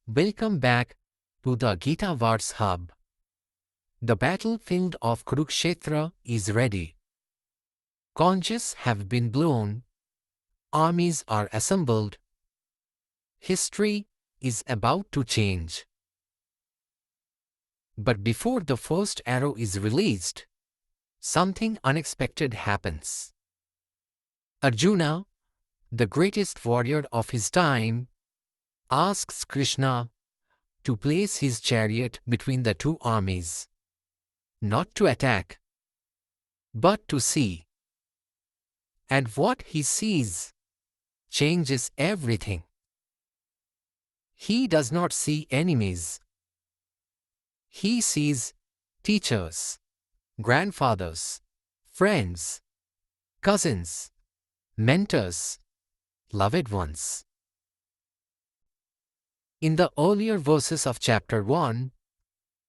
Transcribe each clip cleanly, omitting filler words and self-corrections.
Welcome back to the Gita Verse Hub. The battlefield of Kurukshetra is ready. Conches have been blown. Armies are assembled. History is about to change. But before the first arrow is released, something unexpected happens. Arjuna, the greatest warrior of his time, asks Krishna to place his chariot between the two armies, not to attack, but to see. And what he sees changes everything. He does not see enemies. He sees teachers, grandfathers, friends, cousins, mentors, loved ones. In the earlier verses of chapter 1,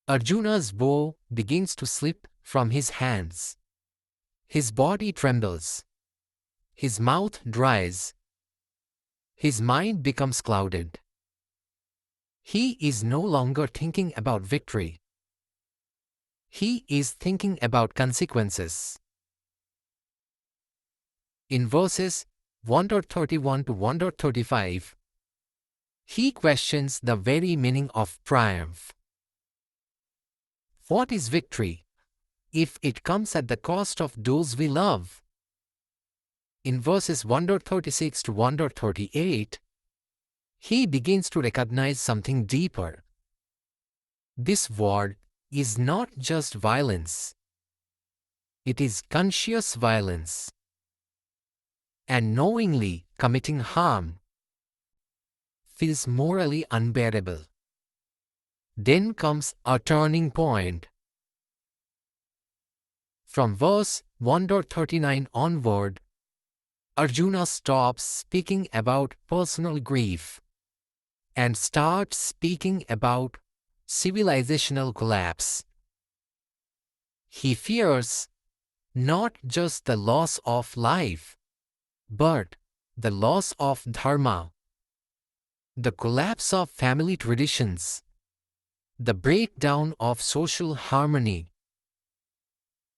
Arjuna's bow begins to slip from his hands. His body trembles. His mouth dries. His mind becomes clouded. He is no longer thinking about victory. He is thinking about consequences. In verses 131 to 135, he questions the very meaning of triumph. What is victory if it comes at the cost of those we love? In verses 136 to 138, he begins to recognize something deeper. This war is not just violence. It is conscious violence. And knowingly committing harm feels morally unbearable. Then comes a turning point. From verse 139 onward, Arjuna stops speaking about personal grief and starts speaking about civilizational collapse. He fears not just the loss of life, but the loss of Dharma, the collapse of family traditions, the breakdown of social harmony,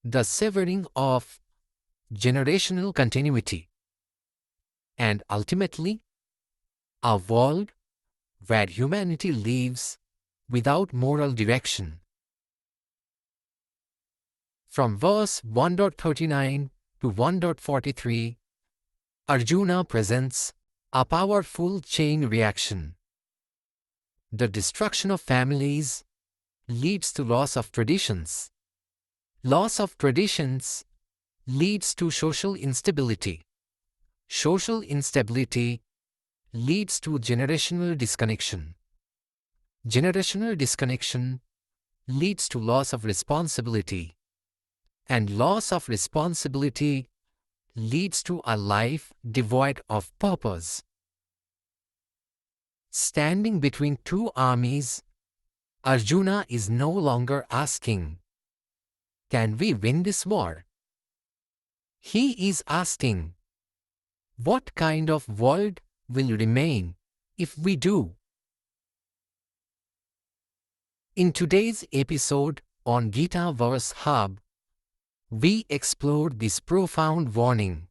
the severing of generational continuity, and ultimately, a world where humanity lives without moral direction. From verse 139 to 143, Arjuna presents a powerful chain reaction. The destruction of families leads to loss of traditions. Loss of traditions leads to social instability. Social instability leads to generational disconnection. Generational disconnection leads to loss of responsibility. And loss of responsibility leads to a life devoid of purpose. Standing between two armies, Arjuna is no longer asking, "Can we win this war?" He is asking, "What kind of world will remain if we do?" In today's episode on Gita Verse Hub, we explored this profound warning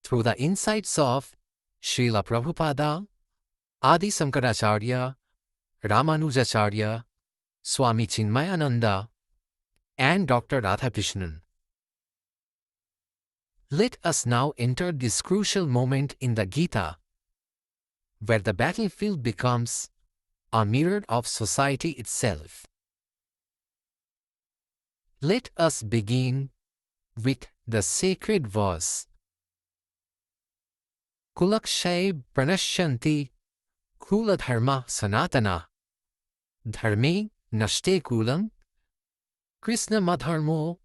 through the insights of Śrīla Prabhupada, Adi Shankaracharya, Ramanujacharya, Swami Chinmayananda, and Dr. Radhakrishnan. Let us now enter this crucial moment in the Gita, where the battlefield becomes a mirror of society itself. Let us begin with the sacred verse. Kulakshay pranashyanti kula dharma sanatana dharme nashte kulam Krishna madharmo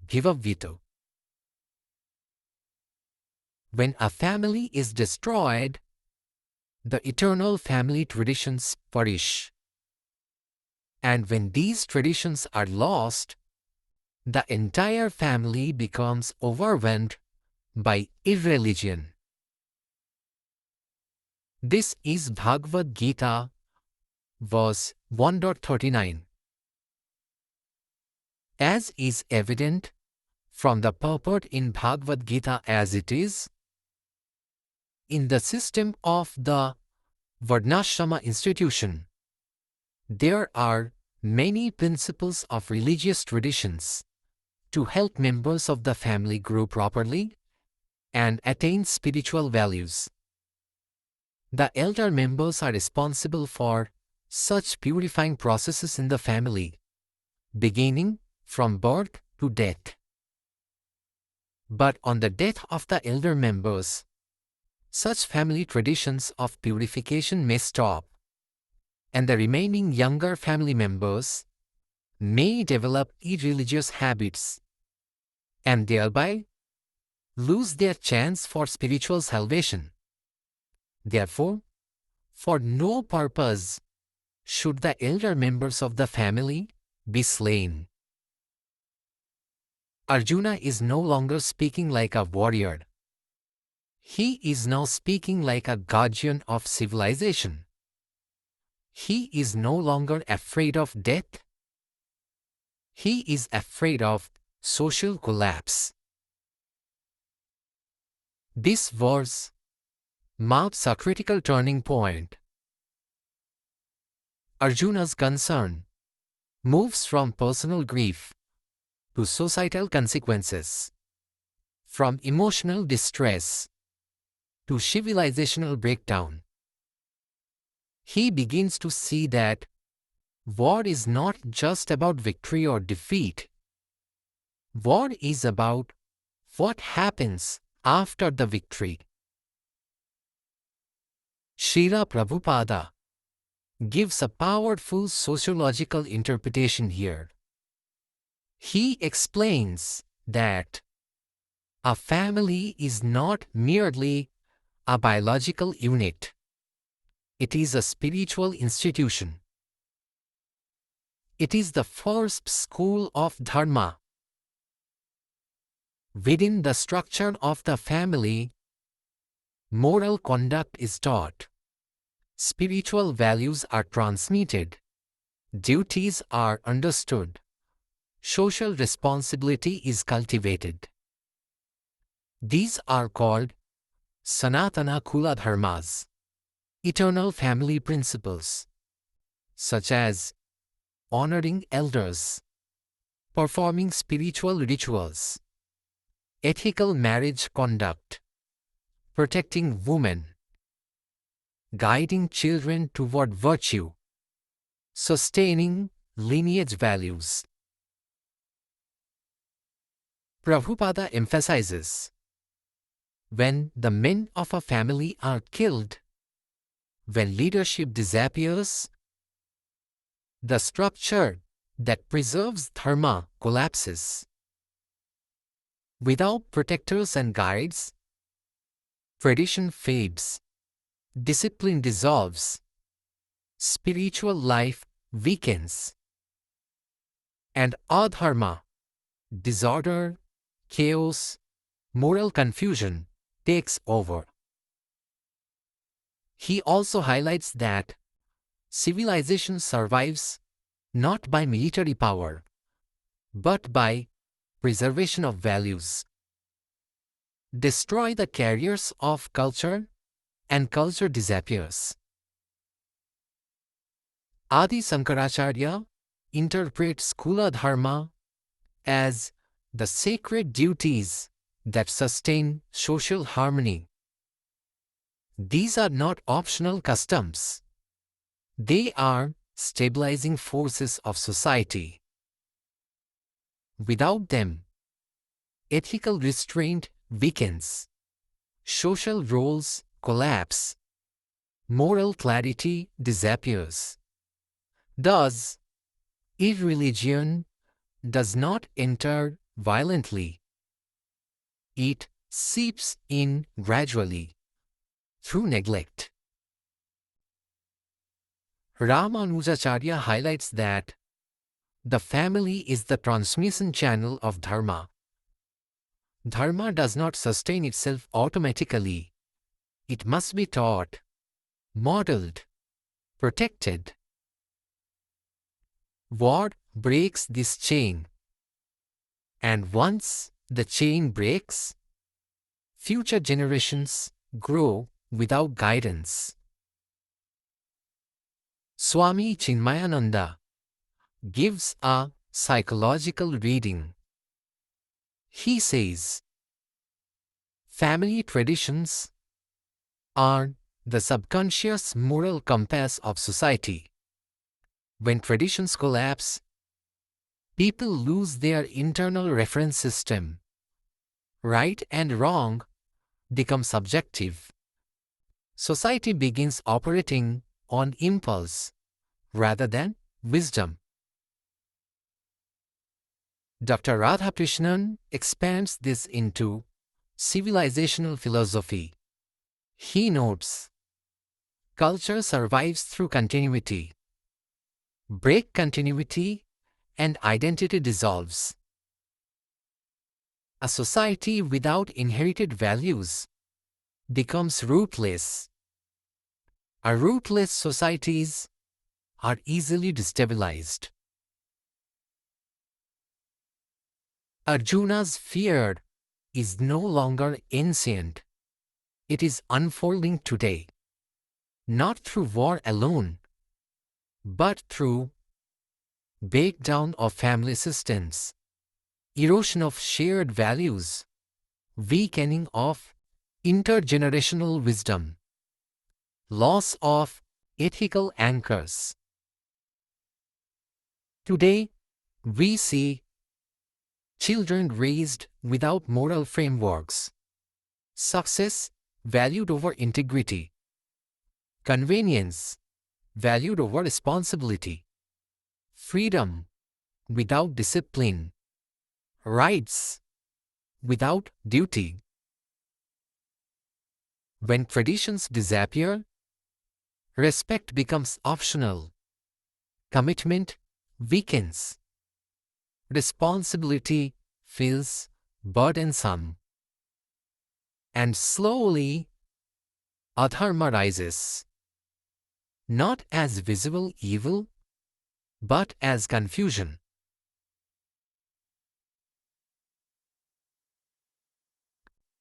bhivavvito. When a family is destroyed, the eternal family traditions perish. And when these traditions are lost, the entire family becomes overwhelmed by irreligion. This is Bhagavad Gita, verse 1.39. As is evident from the purport in Bhagavad Gita as it is, in the system of the Varnashrama institution, there are many principles of religious traditions to help members of the family grow properly and attain spiritual values. The elder members are responsible for such purifying processes in the family, beginning from birth to death. But on the death of the elder members, such family traditions of purification may stop, and the remaining younger family members may develop irreligious habits and thereby lose their chance for spiritual salvation. Therefore, for no purpose should the elder members of the family be slain. Arjuna is no longer speaking like a warrior. He is now speaking like a guardian of civilization. He is no longer afraid of death. He is afraid of social collapse. This verse marks a critical turning point. Arjuna's concern moves from personal grief to societal consequences, from emotional distress to civilizational breakdown. He begins to see that war is not just about victory or defeat. War is about what happens after the victory. Śrīla Prabhupada gives a powerful sociological interpretation here. He explains that a family is not merely a biological unit. It is a spiritual institution. It is the first school of Dharma. Within the structure of the family, moral conduct is taught. Spiritual values are transmitted. Duties are understood. Social responsibility is cultivated. These are called Sanatana Kula Dharmas, eternal family principles, such as honoring elders, performing spiritual rituals, ethical marriage conduct, protecting women, guiding children toward virtue, sustaining lineage values. Prabhupada emphasizes, when the men of a family are killed, when leadership disappears, the structure that preserves dharma collapses. Without protectors and guides, tradition fades, discipline dissolves, spiritual life weakens, and adharma, disorder, chaos, moral confusion takes over. He also highlights that civilization survives not by military power, but by preservation of values. Destroy the carriers of culture, and culture disappears. Adi Shankaracharya interprets Kula Dharma as the sacred duties that sustain social harmony. These are not optional customs. They are stabilizing forces of society. Without them, ethical restraint weakens, social roles collapse, moral clarity disappears. Thus, irreligion does not enter violently. It seeps in gradually, through neglect. Ramanujacharya highlights that the family is the transmission channel of Dharma. Dharma does not sustain itself automatically. It must be taught, modeled, protected. War breaks this chain. And once the chain breaks, future generations grow without guidance. Swami Chinmayananda gives a psychological reading. He says, family traditions are the subconscious moral compass of society. When traditions collapse, people lose their internal reference system. Right and wrong become subjective. Society begins operating on impulse rather than wisdom. Dr. Radhakrishnan expands this into civilizational philosophy. He notes, culture survives through continuity. Break continuity and identity dissolves. A society without inherited values becomes rootless. Rootless societies are easily destabilized. Arjuna's fear is no longer ancient. It is unfolding today, not through war alone, but through breakdown of family systems, erosion of shared values, weakening of intergenerational wisdom, loss of ethical anchors. Today, we see children raised without moral frameworks, success valued over integrity, convenience valued over responsibility, freedom without discipline, rights without duty. When traditions disappear, respect becomes optional, commitment weakens, responsibility feels burdensome, and slowly adharma rises, not as visible evil, but as confusion.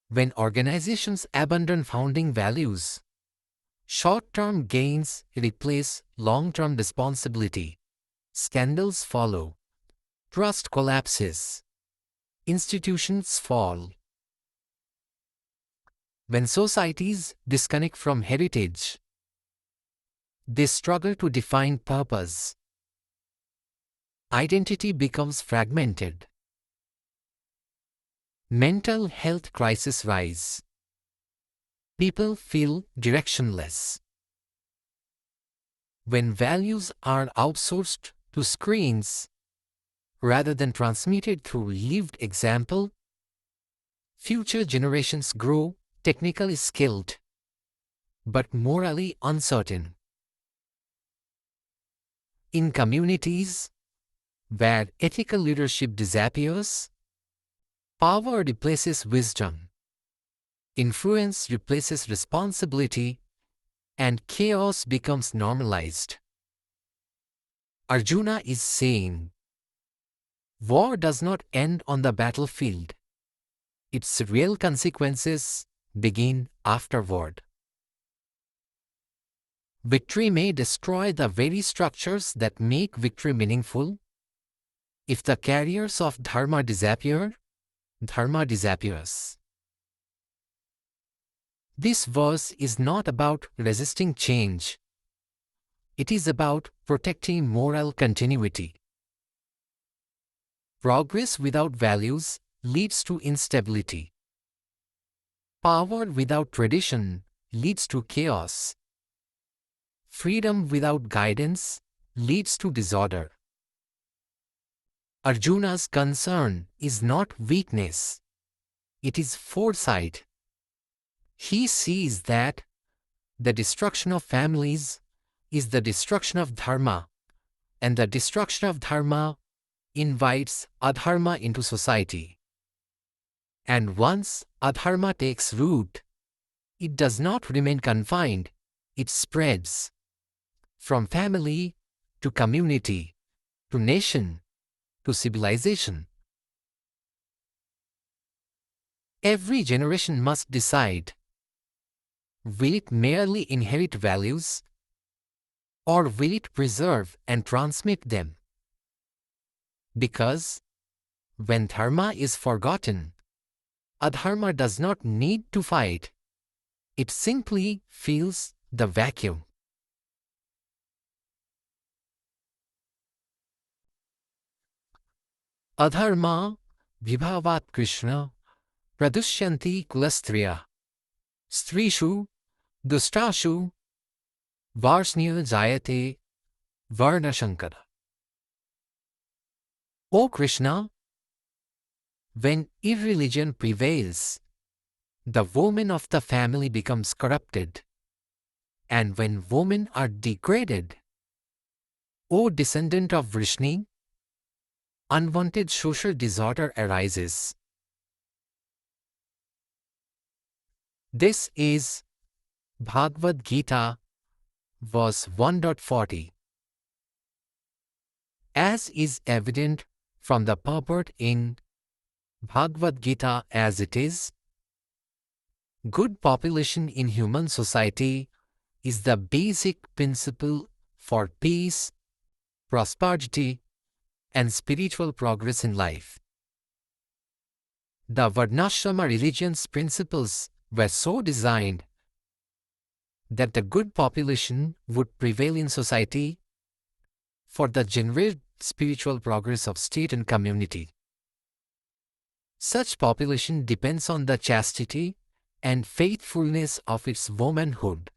When organizations abandon founding values, short-term gains replace long-term responsibility. Scandals follow. Trust collapses. Institutions fall. When societies disconnect from heritage, they struggle to define purpose. Identity becomes fragmented. Mental health crises rise. People feel directionless. When values are outsourced to screens rather than transmitted through lived example, future generations grow technically skilled but morally uncertain. In communities where ethical leadership disappears, power replaces wisdom, influence replaces responsibility, and chaos becomes normalized. Arjuna is saying, war does not end on the battlefield. Its real consequences begin afterward. Victory may destroy the very structures that make victory meaningful. If the carriers of Dharma disappear, Dharma disappears. This verse is not about resisting change. It is about protecting moral continuity. Progress without values leads to instability. Power without tradition leads to chaos. Freedom without guidance leads to disorder. Arjuna's concern is not weakness. It is foresight. He sees that the destruction of families is the destruction of Dharma, and the destruction of Dharma invites adharma into society. And once adharma takes root, it does not remain confined it spreads from family to community to nation to civilization. Every generation must decide, will it merely inherit values, or will it preserve and transmit them? Because when dharma is forgotten, adharma does not need to fight. It simply fills the vacuum. Adharma vibhavat Krishna pradushyanti kulastriya strishu dustashu varsnya Varna-Sankara. O Krishna, when irreligion prevails, the woman of the family becomes corrupted, and when women are degraded, O descendant of Vrishni, unwanted social disorder arises. This is Bhagavad Gita Verse 1.40. As is evident from the purport in Bhagavad Gita as it is, good population in human society is the basic principle for peace, prosperity, and spiritual progress in life. The Varnashrama religion's principles were so designed that the good population would prevail in society for the genuine spiritual progress of state and community. Such population depends on the chastity and faithfulness of its womanhood.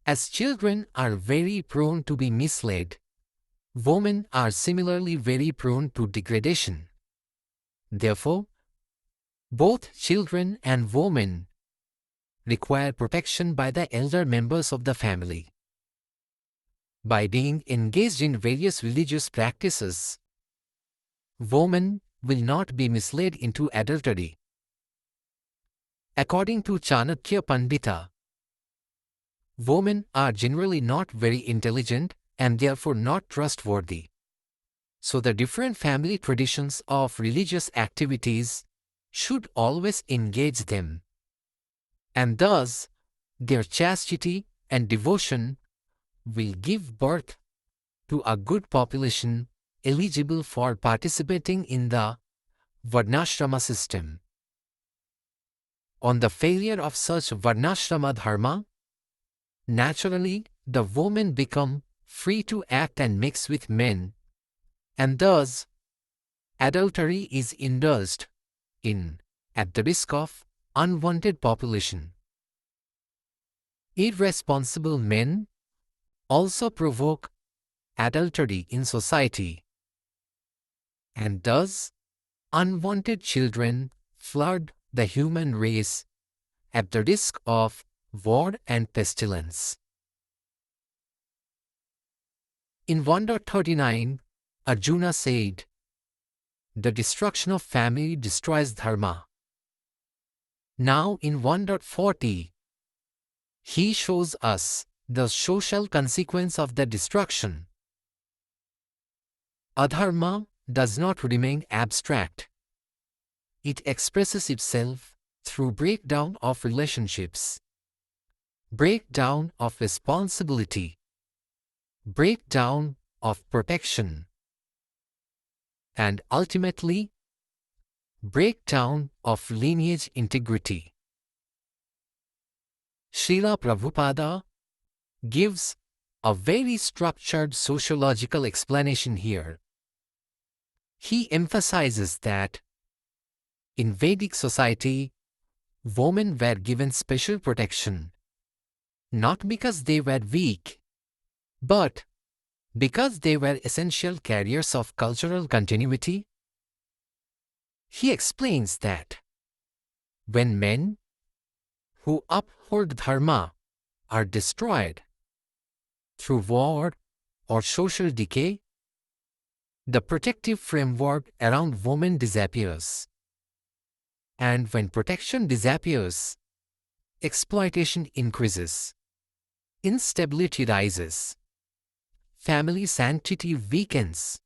As children are very prone to be misled, women are similarly very prone to degradation. Therefore, both children and women require protection by the elder members of the family. By being engaged in various religious practices, women will not be misled into adultery. According to Chanakya Pandita, women are generally not very intelligent and therefore not trustworthy. So the different family traditions of religious activities should always engage them. And thus, their chastity and devotion will give birth to a good population eligible for participating in the Varnashrama system. On the failure of such Varnashrama dharma, naturally the women become free to act and mix with men, and thus adultery is indulged in at the risk of unwanted population. Irresponsible men also provoke adultery in society, and thus unwanted children flood the human race at the risk of war and pestilence. In 1.39, Arjuna said, "The destruction of family destroys dharma." Now in 1.40, he shows us the social consequence of the destruction. Adharma does not remain abstract. It expresses itself through breakdown of relationships, breakdown of responsibility, breakdown of protection, and ultimately, breakdown of lineage integrity. Śrīla Prabhupada gives a very structured sociological explanation here. He emphasizes that in Vedic society, women were given special protection, not because they were weak, but because they were essential carriers of cultural continuity. He explains that when men who uphold dharma are destroyed through war or social decay, the protective framework around women disappears. And when protection disappears, exploitation increases, instability rises, family sanctity weakens.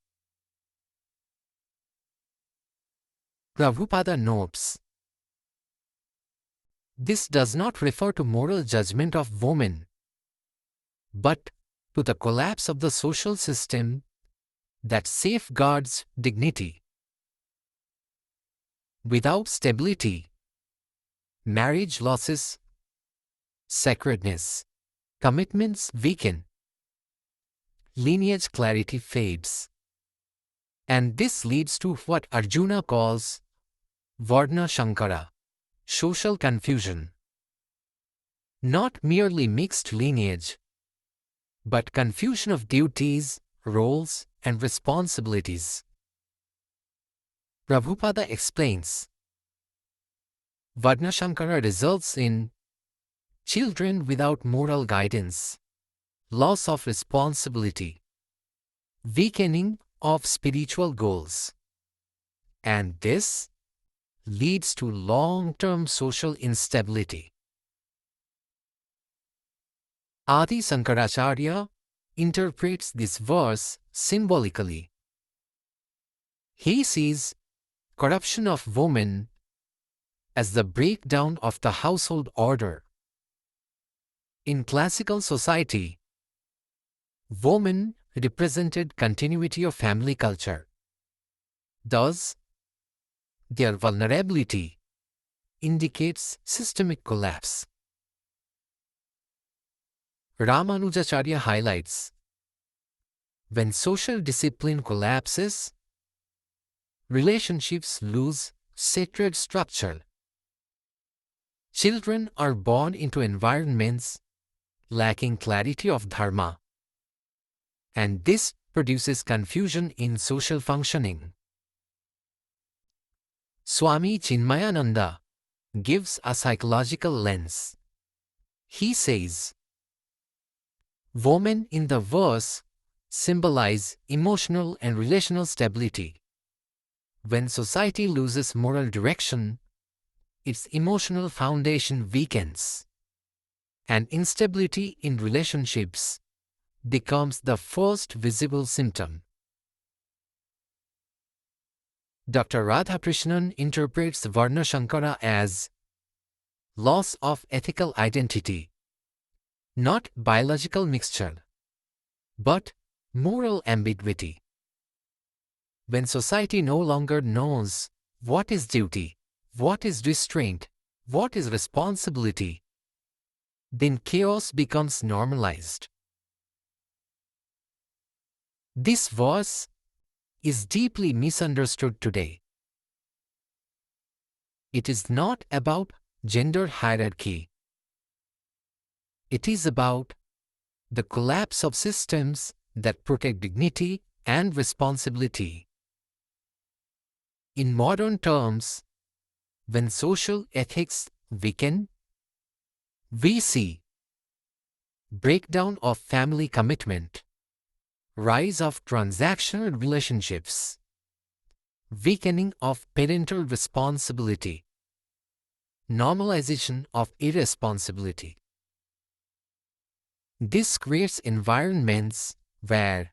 Prabhupada notes, this does not refer to moral judgment of women, but to the collapse of the social system that safeguards dignity. Without stability, marriage loses sacredness, commitments weaken, lineage clarity fades, and this leads to what Arjuna calls Varna-Sankara, social confusion. Not merely mixed lineage, but confusion of duties, roles, and responsibilities. Prabhupada explains, Varna-Sankara results in children without moral guidance, loss of responsibility, weakening of spiritual goals, and this leads to long-term social instability. Adi Shankaracharya interprets this verse symbolically. He sees corruption of women as the breakdown of the household order. In classical society, women represented continuity of family culture. Thus, their vulnerability indicates systemic collapse. Ramanujacharya highlights, when social discipline collapses, relationships lose sacred structure. Children are born into environments lacking clarity of Dharma, and this produces confusion in social functioning. Swami Chinmayananda gives a psychological lens. He says, women in the verse symbolize emotional and relational stability. When society loses moral direction, its emotional foundation weakens, and instability in relationships becomes the first visible symptom. Dr. Radhakrishnan interprets Varna-Sankara as loss of ethical identity, not biological mixture, but moral ambiguity. When society no longer knows what is duty, what is restraint, what is responsibility, then chaos becomes normalized. This verse is deeply misunderstood today. It is not about gender hierarchy. It is about the collapse of systems that protect dignity and responsibility. In modern terms, when social ethics weaken, we see breakdown of family commitment, rise of transactional relationships, weakening of parental responsibility, normalization of irresponsibility. This creates environments where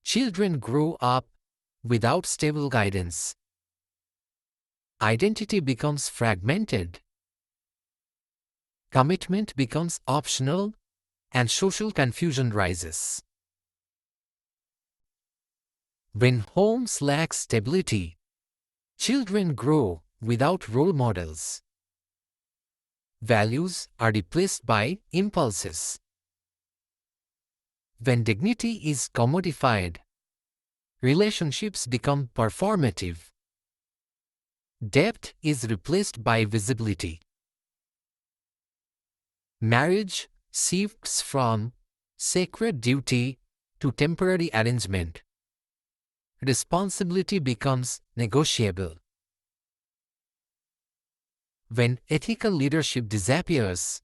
children grow up without stable guidance. Identity becomes fragmented. Commitment becomes optional, and social confusion rises. When homes lack stability, children grow without role models. Values are replaced by impulses. When dignity is commodified, relationships become performative. Depth is replaced by visibility. Marriage shifts from sacred duty to temporary arrangement. Responsibility becomes negotiable. When ethical leadership disappears,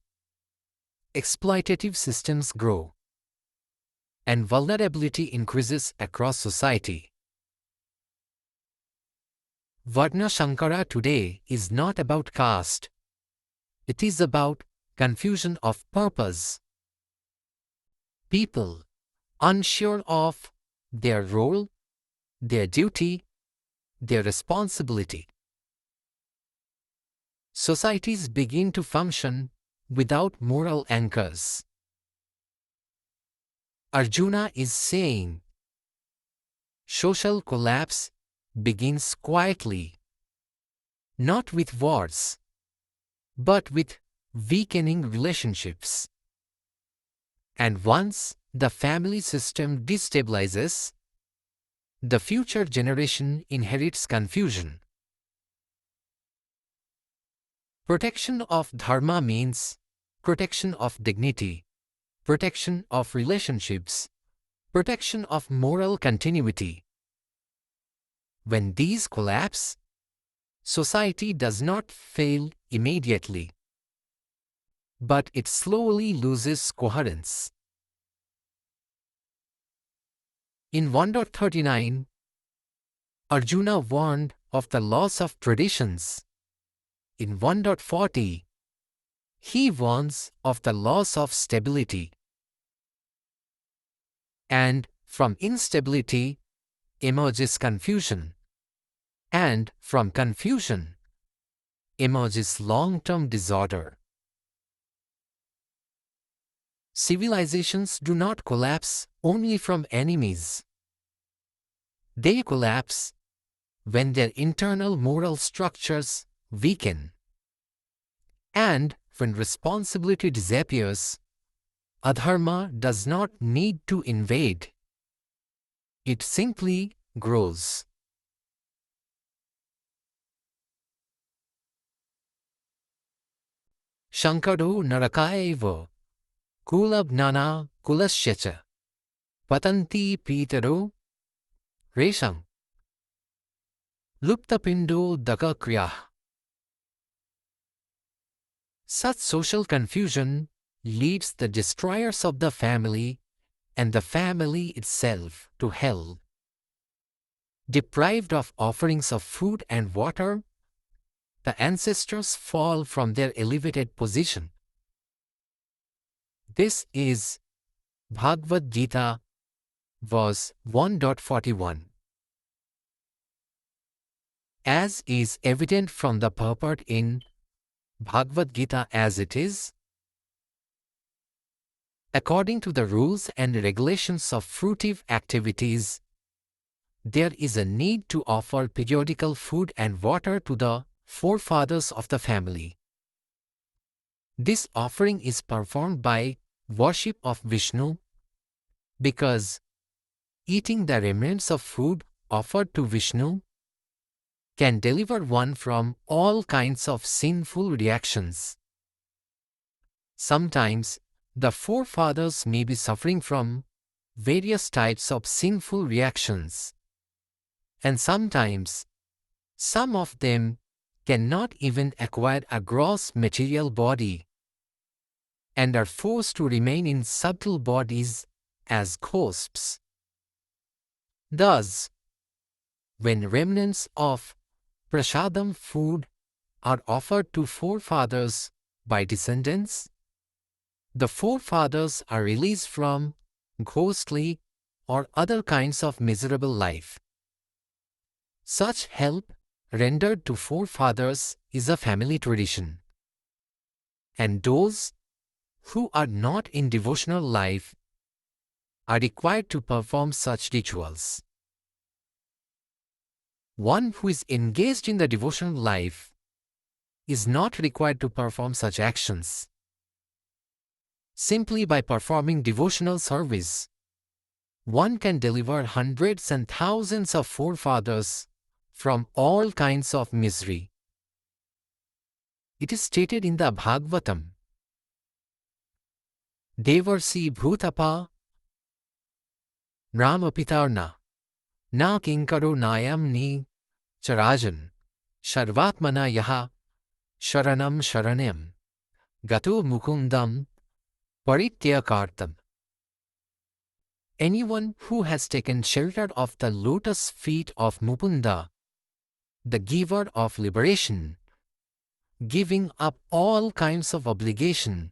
exploitative systems grow, and vulnerability increases across society. Varna-Sankara today is not about caste, It is about confusion of purpose. People unsure of their role, their duty, their responsibility. Societies begin to function without moral anchors. Arjuna is saying, social collapse begins quietly, not with wars, but with weakening relationships. And once the family system destabilizes, the future generation inherits confusion. Protection of Dharma means protection of dignity, protection of relationships, protection of moral continuity. When these collapse, society does not fail immediately, but it slowly loses coherence. In 1.39, Arjuna warned of the loss of traditions. In 1.40, he warns of the loss of stability. And from instability emerges confusion. And from confusion emerges long-term disorder. Civilizations do not collapse only from enemies. They collapse when their internal moral structures weaken. And when responsibility disappears, adharma does not need to invade. It simply grows. Shankaro narakaiva kulabhnana kulasyacha patanti pitaro resham luptapindo dakakriyah. Such social confusion leads the destroyers of the family and the family itself to hell. Deprived of offerings of food and water, the ancestors fall from their elevated position. This is Bhagavad Gita Verse 1.41. As is evident from the purport in Bhagavad Gita as it is, according to the rules and regulations of fruitive activities, there is a need to offer periodical food and water to the forefathers of the family. This offering is performed by worship of Vishnu because eating the remnants of food offered to Vishnu can deliver one from all kinds of sinful reactions. Sometimes the forefathers may be suffering from various types of sinful reactions, and sometimes some of them cannot even acquire a gross material body and are forced to remain in subtle bodies as ghosts. Thus, when remnants of prasadam food are offered to forefathers by descendants, the forefathers are released from ghostly or other kinds of miserable life. Such help rendered to forefathers is a family tradition, and those who are not in devotional life are required to perform such rituals. One who is engaged in the devotional life is not required to perform such actions. Simply by performing devotional service, one can deliver hundreds and thousands of forefathers from all kinds of misery. It is stated in the Bhagavatam, Devarsi Bhutapa Ramapitarna Na Kinkaro Nayam Ni Charajan Sharvatmana Yaha Sharanam Sharanam Gato Mukundam Parityakartam. Anyone who has taken shelter of the lotus feet of Mukunda, the giver of liberation, giving up all kinds of obligation,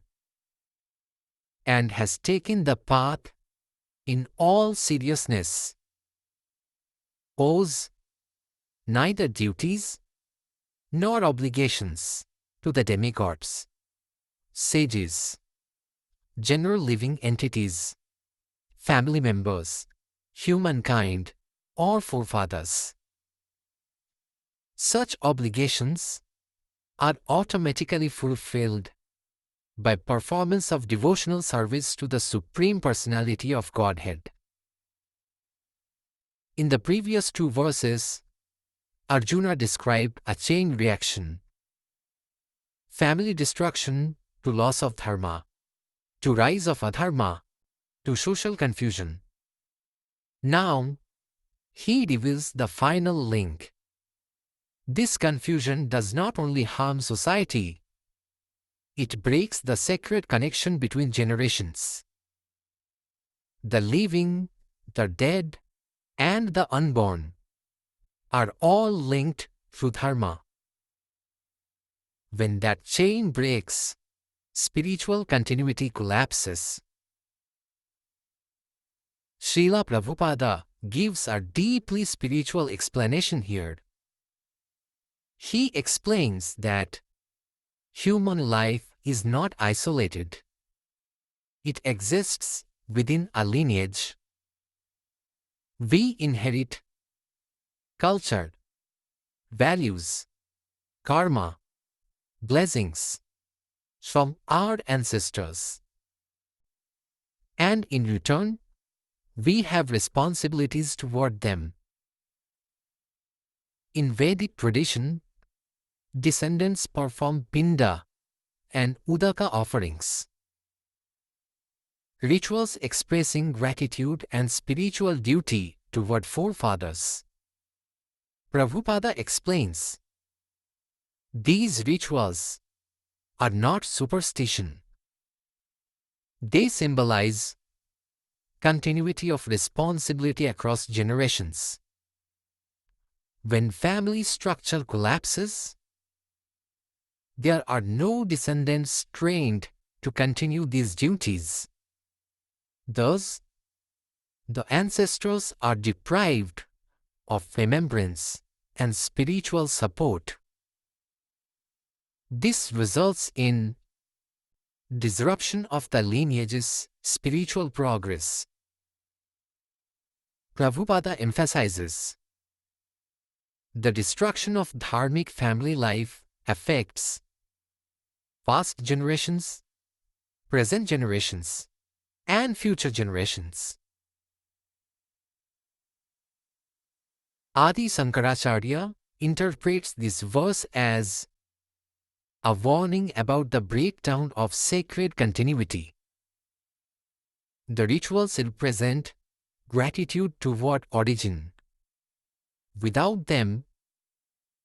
and has taken the path in all seriousness, owes neither duties nor obligations to the demigods, sages, general living entities, family members, humankind, or forefathers. Such obligations are automatically fulfilled by performance of devotional service to the Supreme Personality of Godhead. In the previous two verses, Arjuna described a chain reaction: family destruction to loss of dharma, to rise of adharma, to social confusion. Now, he reveals the final link. This confusion does not only harm society, it breaks the sacred connection between generations. The living, the dead, and the unborn are all linked through dharma. When that chain breaks, spiritual continuity collapses. Śrīla Prabhupada gives a deeply spiritual explanation here. He explains that human life is not isolated. It exists within a lineage. We inherit culture, values, karma, blessings from our ancestors. And in return, we have responsibilities toward them. In Vedic tradition, descendants perform pinda and udaka offerings, rituals expressing gratitude and spiritual duty toward forefathers. Prabhupada explains, these rituals are not superstition. They symbolize continuity of responsibility across generations. When family structure collapses, there are no descendants trained to continue these duties. Thus, the ancestors are deprived of remembrance and spiritual support. This results in disruption of the lineage's spiritual progress. Prabhupada emphasizes, the destruction of dharmic family life affects past generations, present generations, and future generations. Adi Shankaracharya interprets this verse as a warning about the breakdown of sacred continuity. The rituals represent gratitude toward origin. Without them,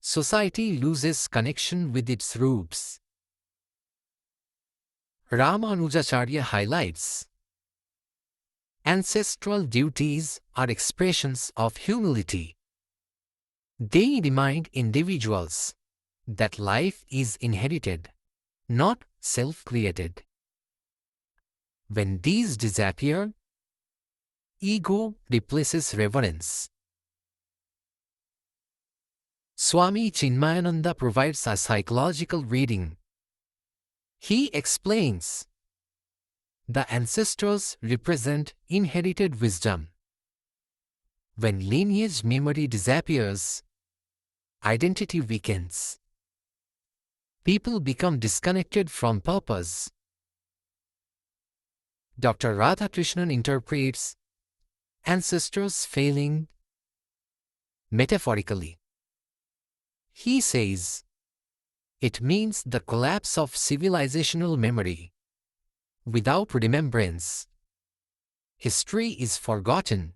society loses connection with its roots. Ramanujacharya highlights, ancestral duties are expressions of humility. They remind individuals that life is inherited, not self-created. When these disappear, ego replaces reverence. Swami Chinmayananda provides a psychological reading. He explains, the ancestors represent inherited wisdom. When lineage memory disappears, identity weakens. People become disconnected from purpose. Dr. Radhakrishnan interprets ancestors failing metaphorically. He says, it means the collapse of civilizational memory. Without remembrance, history is forgotten,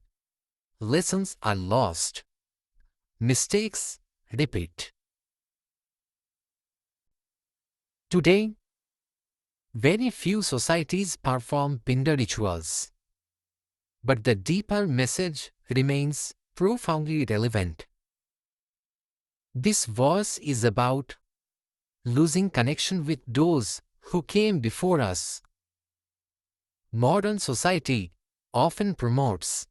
lessons are lost, mistakes repeat. Today, very few societies perform pinda rituals, but the deeper message remains profoundly relevant. This verse is about losing connection with those who came before us. Modern society often promotes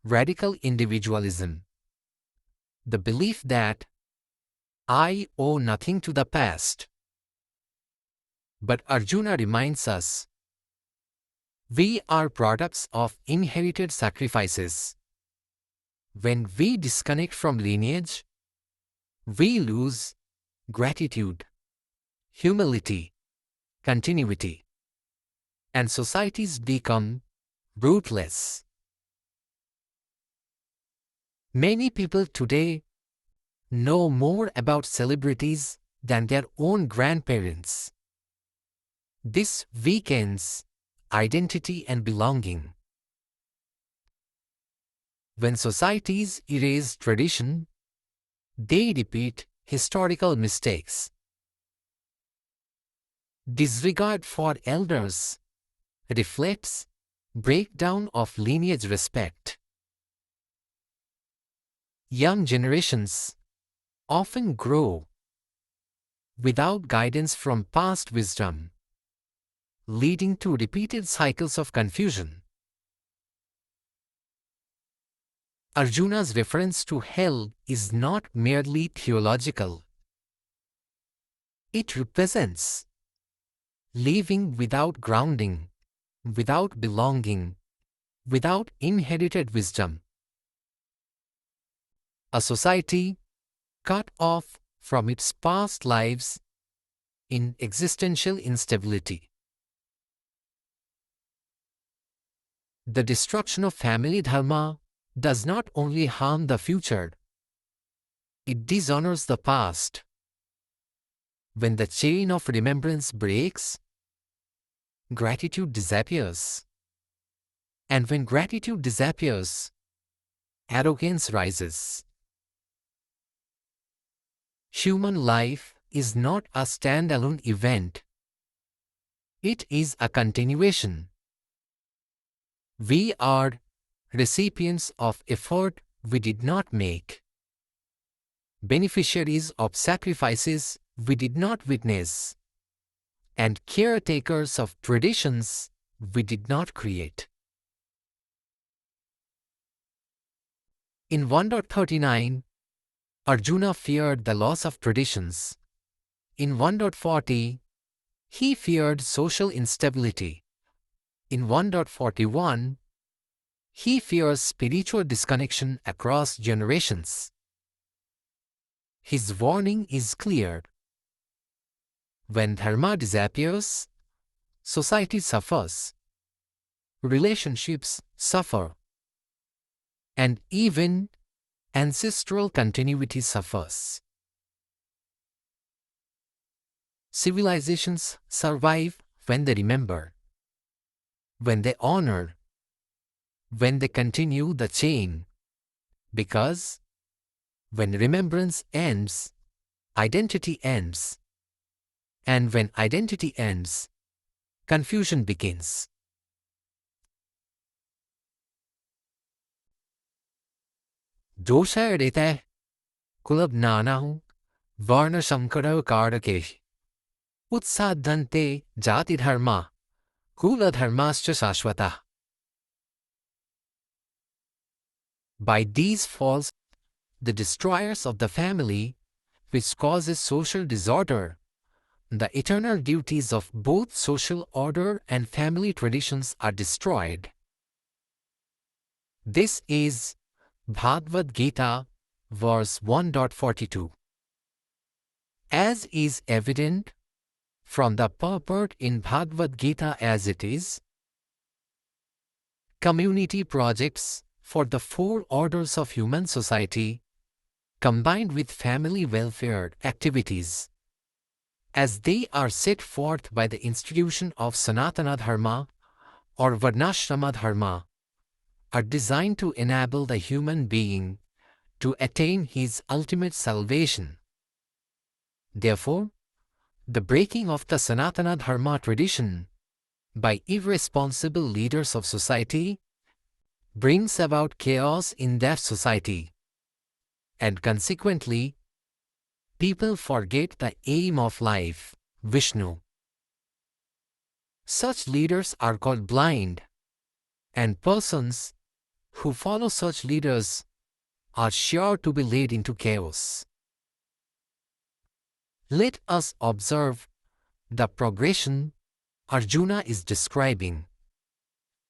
radical individualism, the belief that I owe nothing to the past. But Arjuna reminds us, we are products of inherited sacrifices. When we disconnect from lineage, we lose gratitude, humility, continuity, and societies become rootless. Many people today know more about celebrities than their own grandparents. This weakens identity and belonging. When societies erase tradition, they repeat historical mistakes. Disregard for elders reflects breakdown of lineage respect. Young generations often grow without guidance from past wisdom, leading to repeated cycles of confusion. Arjuna's reference to hell is not merely theological. It represents living without grounding, without belonging, without inherited wisdom. A society cut off from its past lives in existential instability. The destruction of family dharma does not only harm the future, it dishonors the past. When the chain of remembrance breaks, gratitude disappears. And when gratitude disappears, arrogance rises. Human life is not a standalone event. It is a continuation. We are recipients of effort we did not make, beneficiaries of sacrifices we did not witness, and caretakers of traditions we did not create. In 1.39, Arjuna feared the loss of traditions. In 1.40, he feared social instability. In 1.41, he fears spiritual disconnection across generations. His warning is clear. When dharma disappears, society suffers, relationships suffer, and even ancestral continuity suffers. Civilizations survive when they remember, when they honor, when they continue the chain, because when remembrance ends, identity ends, and when identity ends, confusion begins. Dosha rete kulab nanahum Varna-Sankara karake utsadhante jati dharma kula dharmascha sashvata. By these falls, the destroyers of the family, which causes social disorder, the eternal duties of both social order and family traditions are destroyed. This is Bhagavad Gita, verse 1.42. As is evident from the purport in Bhagavad Gita as it is, community projects for the four orders of human society, combined with family welfare activities, as they are set forth by the institution of Sanatana Dharma or Varnashrama Dharma, are designed to enable the human being to attain his ultimate salvation. Therefore, the breaking of the Sanatana Dharma tradition by irresponsible leaders of society brings about chaos in that society, and consequently, People forget the aim of life, Vishnu. Such leaders are called blind, and persons who follow such leaders are sure to be led into chaos. Let us observe the progression Arjuna is describing.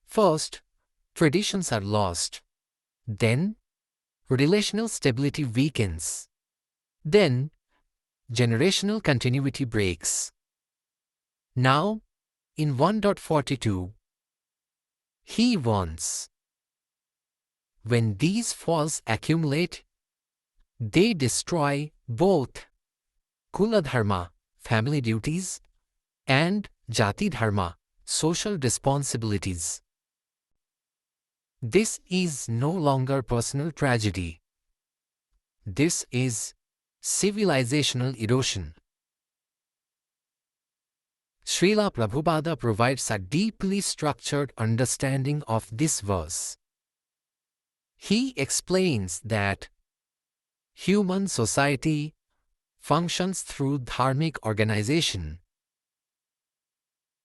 First, traditions are lost. Then, relational stability weakens. Then, generational continuity breaks. Now, in 1.42, he warns, when these faults accumulate, they destroy both Kula Dharma, family duties, and Jati Dharma, social responsibilities. This is no longer personal tragedy. This is civilizational erosion. Śrīla Prabhupada provides a deeply structured understanding of this verse. He explains that human society functions through dharmic organization.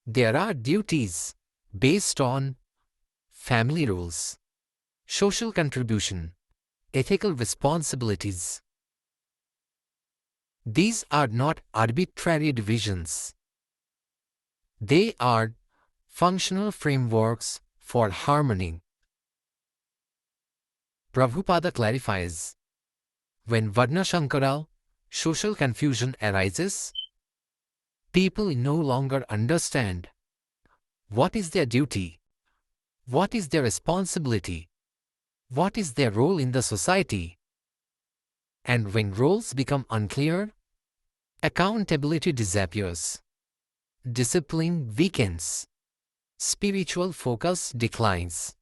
There are duties based on family rules, social contribution, ethical responsibilities. These are not arbitrary divisions. They are functional frameworks for harmony. Prabhupada clarifies, when Varna-Sankara, social confusion arises, people no longer understand what is their duty, what is their responsibility, what is their role in the society. And when roles become unclear, accountability disappears, discipline weakens, spiritual focus declines.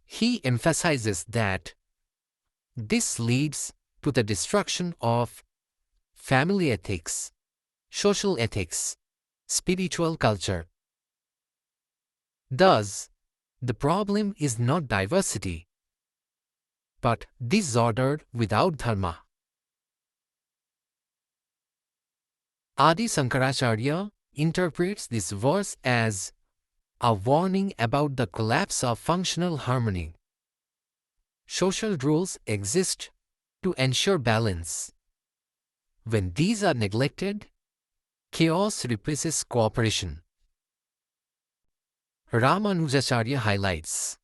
He emphasizes that this leads to the destruction of family ethics, social ethics, spiritual culture. Thus, the problem is not diversity, but disorder without dharma. Adi Shankaracharya interprets this verse as a warning about the collapse of functional harmony. Social rules exist to ensure balance. When these are neglected, chaos replaces cooperation. Ramanujacharya highlights,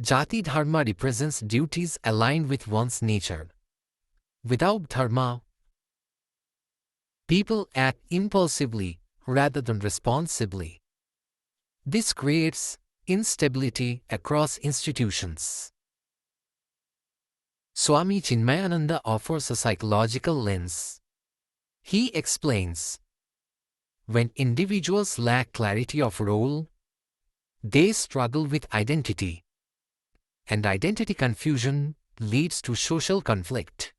Jati Dharma represents duties aligned with one's nature. Without dharma, people act impulsively rather than responsibly. This creates instability across institutions. Swami Chinmayananda offers a psychological lens. He explains, when individuals lack clarity of role, they struggle with identity, and identity confusion leads to social conflict.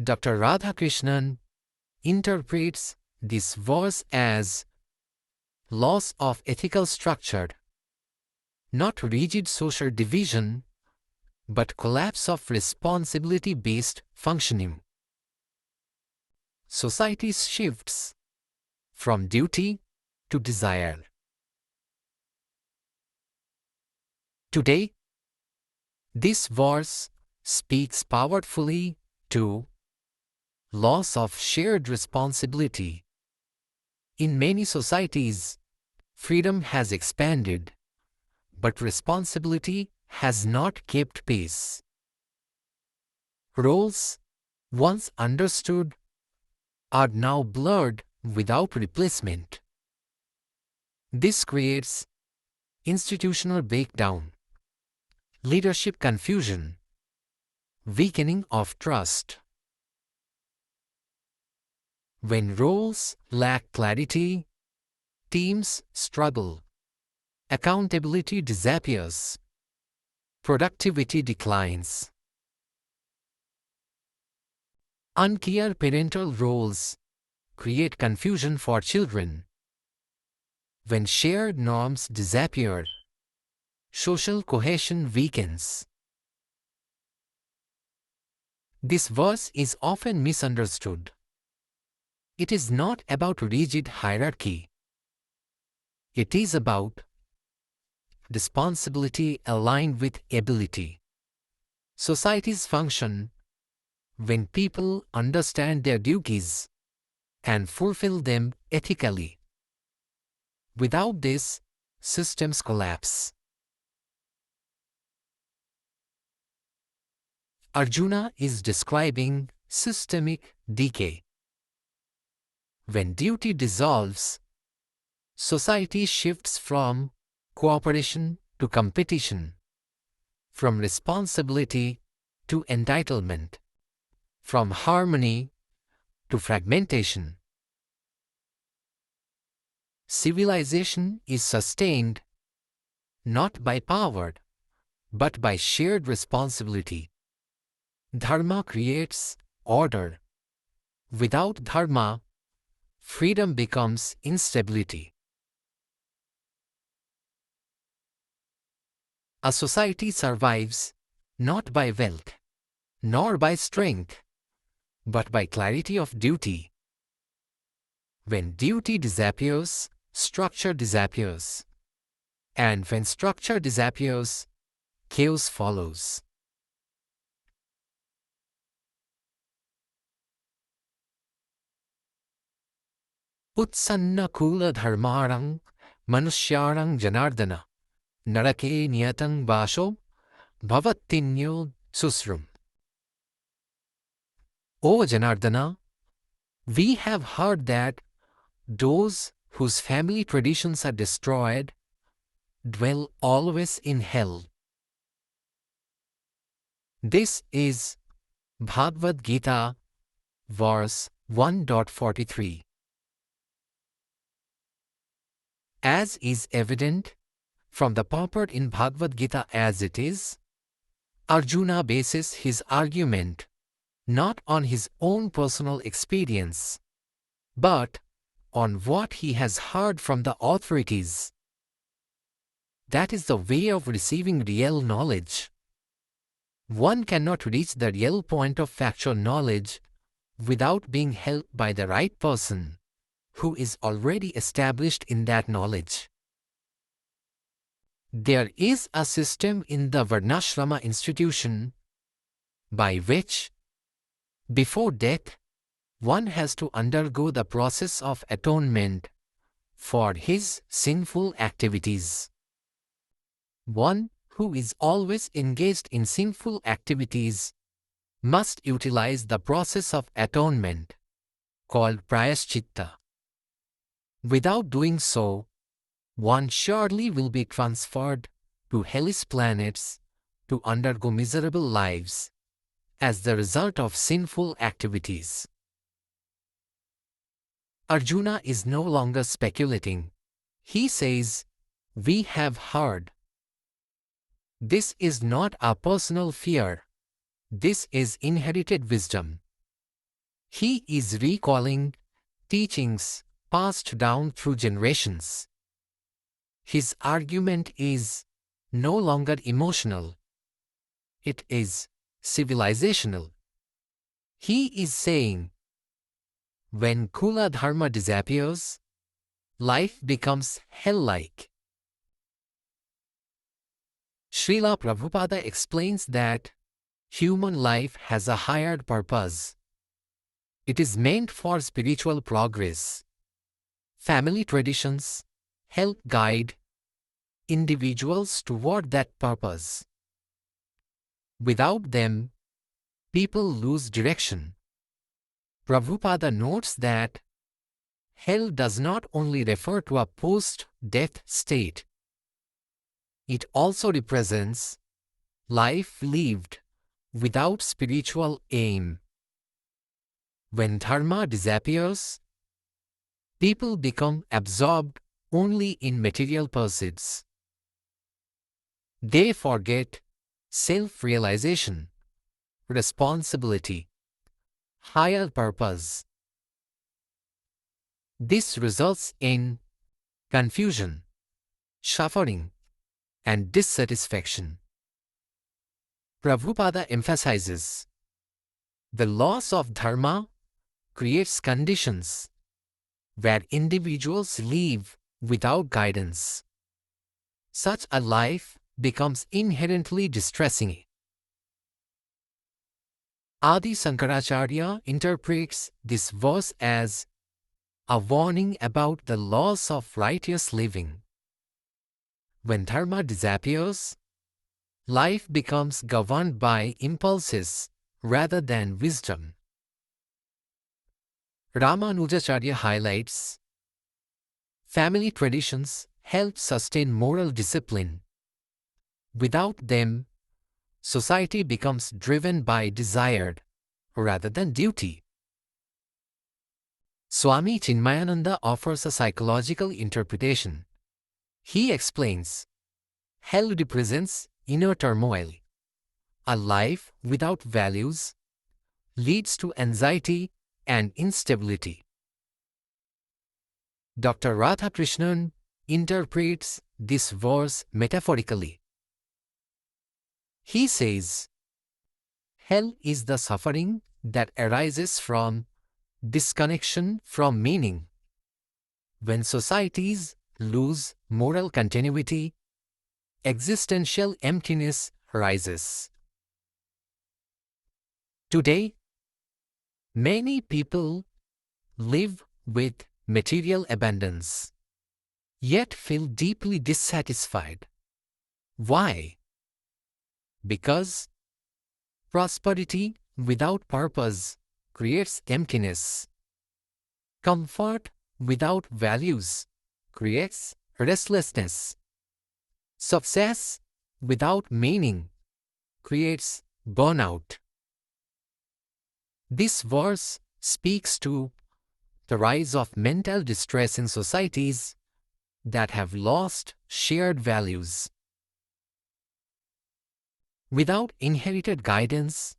Dr. Radhakrishnan interprets this verse as loss of ethical structure, not rigid social division, but collapse of responsibility-based functioning. Society shifts from duty to desire. Today, this verse speaks powerfully to loss of shared responsibility. In many societies, freedom has expanded, but responsibility has not kept pace. Roles, once understood, are now blurred without replacement. This creates institutional breakdown, leadership confusion, weakening of trust. When roles lack clarity, teams struggle, accountability disappears, productivity declines. Unclear parental roles create confusion for children. When shared norms disappear, social cohesion weakens. This verse is often misunderstood. It is not about rigid hierarchy. It is about responsibility aligned with ability. Societies function when people understand their duties and fulfill them ethically. Without this, systems collapse. Arjuna is describing systemic decay. When duty dissolves, society shifts from cooperation to competition, from responsibility to entitlement, from harmony to fragmentation. Civilization is sustained not by power, but by shared responsibility. Dharma creates order. Without dharma, freedom becomes instability. A society survives not by wealth, nor by strength, but by clarity of duty. When duty disappears, structure disappears. And when structure disappears, chaos follows. Utsanna kula dharmarang manushyarang janardana narake niyatang basho bhavattinyo susrum. O Janardana, we have heard that those whose family traditions are destroyed dwell always in hell. This is Bhagavad Gita Verse 1.43. As is evident from the purport in Bhagavad Gita as it is, Arjuna bases his argument not on his own personal experience, but on what he has heard from the authorities. That is the way of receiving real knowledge. One cannot reach the real point of factual knowledge without being helped by the right person who is already established in that knowledge. There is a system in the Varnashrama institution by which, before death, one has to undergo the process of atonement for his sinful activities. One who is always engaged in sinful activities must utilize the process of atonement called prayaschitta. Without doing so, one surely will be transferred to hellish planets to undergo miserable lives as the result of sinful activities. Arjuna is no longer speculating. He says, "We have heard." This is not a personal fear. This is inherited wisdom. He is recalling teachings passed down through generations. His argument is no longer emotional. It is civilizational. He is saying, when Kula Dharma disappears, life becomes hell-like. Śrīla Prabhupada explains that human life has a higher purpose. It is meant for spiritual progress. Family traditions help guide individuals toward that purpose. Without them, people lose direction. Prabhupada notes that hell does not only refer to a post-death state. It also represents life lived without spiritual aim. When dharma disappears, people become absorbed only in material pursuits. They forget self-realization, responsibility, higher purpose. This results in confusion, suffering, and dissatisfaction. Prabhupada emphasizes, The loss of dharma creates conditions where individuals live without guidance. Such a life becomes inherently distressing. Adi Shankaracharya interprets this verse as a warning about the loss of righteous living. When dharma disappears, life becomes governed by impulses rather than wisdom. Ramanujacharya highlights, family traditions help sustain moral discipline. Without them, society becomes driven by desire rather than duty. Swami Chinmayananda offers a psychological interpretation. He explains, hell represents inner turmoil. A life without values leads to anxiety and instability. Dr. Radhakrishnan interprets this verse metaphorically. He says, hell is the suffering that arises from disconnection from meaning. When societies lose moral continuity, existential emptiness rises. Today, many people live with material abundance, yet feel deeply dissatisfied. Why? Because prosperity without purpose creates emptiness. Comfort without values creates restlessness. Success without meaning creates burnout. This verse speaks to the rise of mental distress in societies that have lost shared values. Without inherited guidance,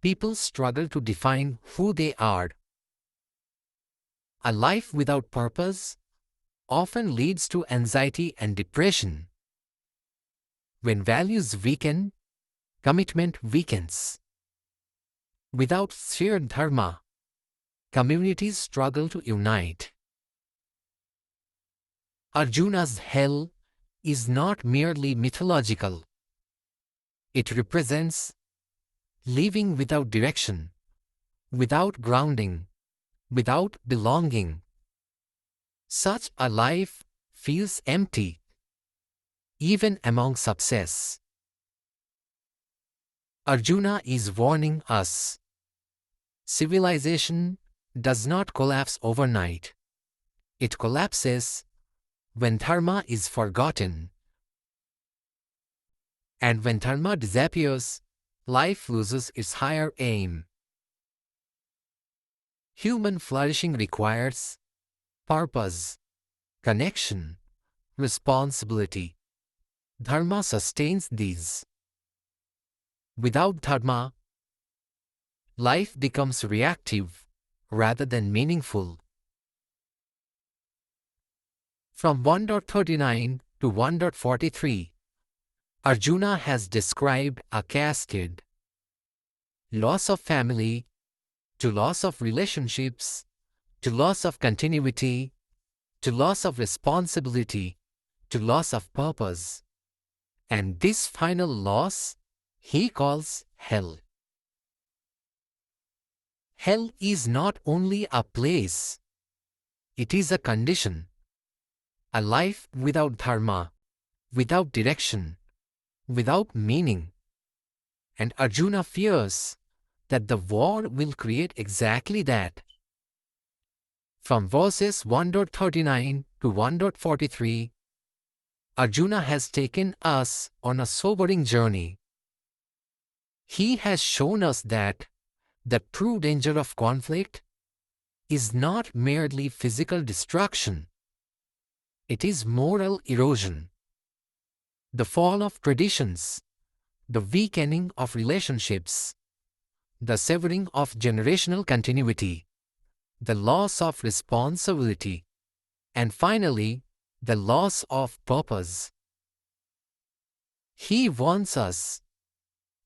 people struggle to define who they are. A life without purpose often leads to anxiety and depression. When values weaken, commitment weakens. Without shared dharma, communities struggle to unite. Arjuna's hell is not merely mythological. It represents living without direction, without grounding, without belonging. Such a life feels empty, even among success. Arjuna is warning us. Civilization does not collapse overnight. It collapses when dharma is forgotten. And when dharma disappears, life loses its higher aim. Human flourishing requires purpose, connection, responsibility. Dharma sustains these. Without dharma, life becomes reactive rather than meaningful. From 1.39 to 1.43, Arjuna has described a cascade: loss of family, to loss of relationships, to loss of continuity, to loss of responsibility, to loss of purpose. And this final loss he calls hell. Hell is not only a place, it is a condition. A life without dharma, without direction, without meaning. And Arjuna fears that the war will create exactly that. From verses 1.39 to 1.43, Arjuna has taken us on a sobering journey. He has shown us that the true danger of conflict is not merely physical destruction. It is moral erosion. The fall of traditions, the weakening of relationships, the severing of generational continuity, the loss of responsibility, and finally, the loss of purpose. He warns us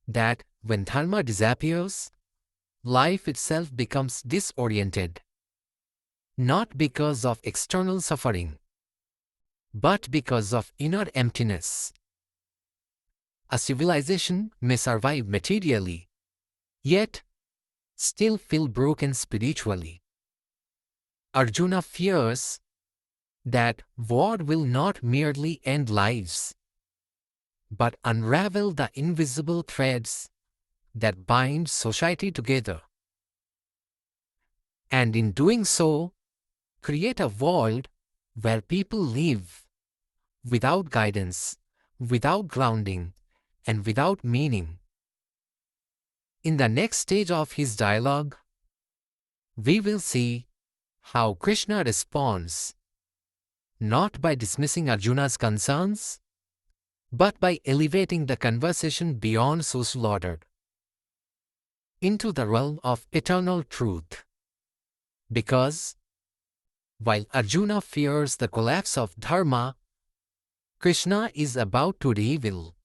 that when dharma disappears, life itself becomes disoriented, not because of external suffering, but because of inner emptiness. A civilization may survive materially, yet still feel broken spiritually. Arjuna fears that war will not merely end lives, but unravel the invisible threads that bind society together. And in doing so, create a world where people live without guidance, without grounding, and without meaning. In the next stage of his dialogue, we will see how Krishna responds, not by dismissing Arjuna's concerns, but by elevating the conversation beyond social order into the realm of eternal truth. Because, while Arjuna fears the collapse of Dharma, Krishna is about to reveal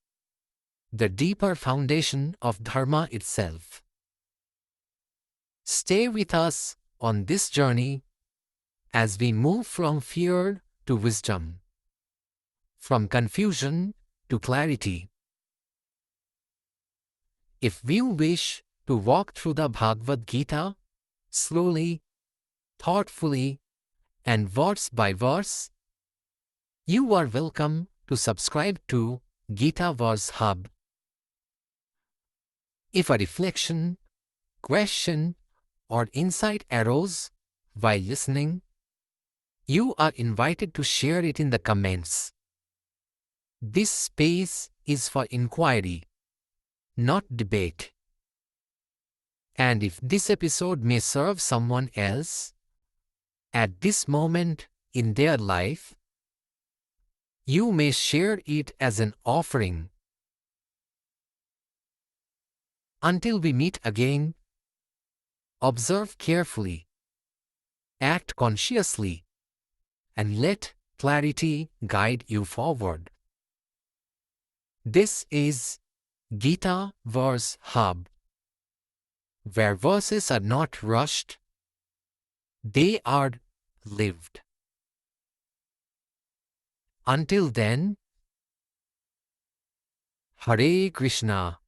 the deeper foundation of Dharma itself. Stay with us on this journey as we move from fear to wisdom, from confusion to clarity. If you wish to walk through the Bhagavad Gita slowly, thoughtfully, and verse by verse, you are welcome to subscribe to Gita Verse Hub. If a reflection, question, or insight arose while listening, you are invited to share it in the comments. This space is for inquiry, not debate. And if this episode may serve someone else at this moment in their life, you may share it as an offering. Until we meet again, observe carefully, act consciously, and let clarity guide you forward. This is Gita Verse Hub, where verses are not rushed, they are lived. Until then, Hare Krishna.